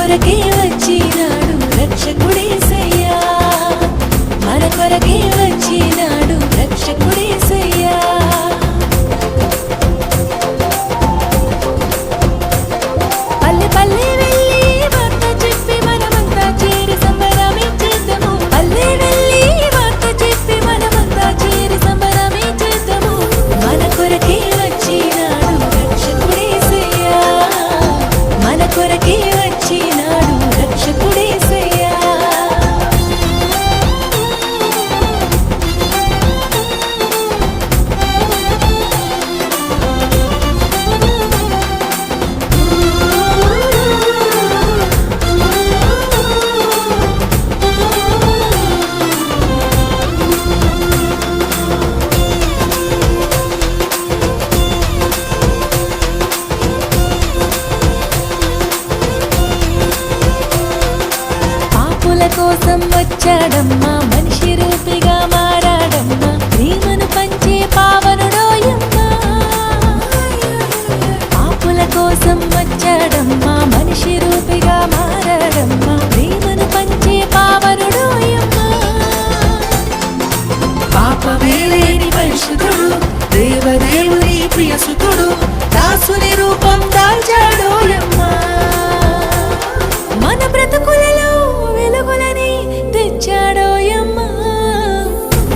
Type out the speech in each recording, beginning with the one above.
కొరకే వచ్చినాడు రక్షకుడేసయ్యా, మన కొరకే వచ్చినాడు రక్షకుడేసయ్యా. పల్లె పల్లె వెళ్ళి వార్త చెప్పి మనమంతా చేరి సంబరమించేద్దాము. పల్లె వెళ్ళి వార్త చెప్పి మనమంతా చేరి సంబరమించేద్దాము. మన కొరకే వచ్చినాడు రక్షకుడేసయ్యా, మన కొరకే వచ్చినాడు రక్షకుడేసయ్యా. పాపుల కోసం వచ్చాడమ్మా, మనిషి రూపిగా మారాడమ్మా, ప్రేమను పంచే పావనుడోయమ్మా. పాపుల కోసం వచ్చాడమ్మా, మనిషి రూపిగా మారాడమ్మా, ప్రేమను పంచే పావనుడోయమ్మా. పాపమే లేని పరిశుద్ధుడు, దేవదేవుని ప్రియసుతుడు, దాసుని రూపం దాల్చాడోయమ్మా. మన బ్రతుకులలో వెలుగులని తెచ్చాడోయమ్మా.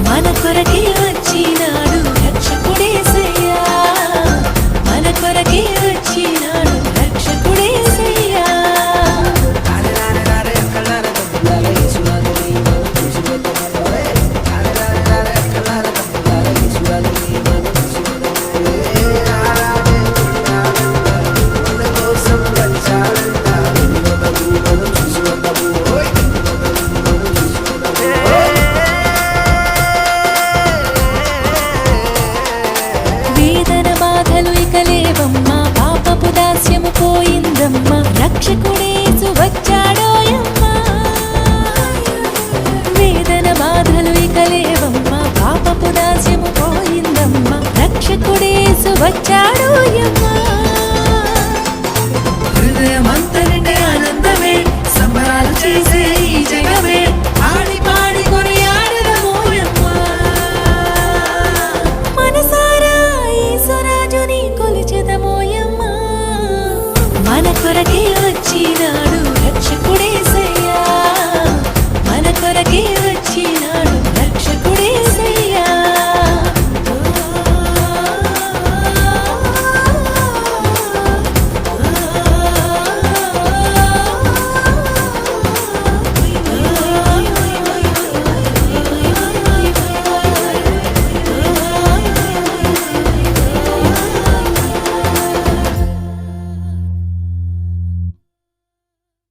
మన కొరకే వచ్చినాడు రక్షకుడేసయ్యా, మన కొరకే వచ్చినాడు రక్షకుడేసయ్యా. వేదన బాధలు ఇక లేవమ్మా, పాపపు దాస్యము పోయిందమ్మా, రక్షకుడేసు వచ్చాడోయమ్మా. వేదన బాధలు ఇక లేవమ్మా, పాపపు దాస్యము పోయిందమ్మా, రక్షకుడేసు వచ్చాడోయమ్మా.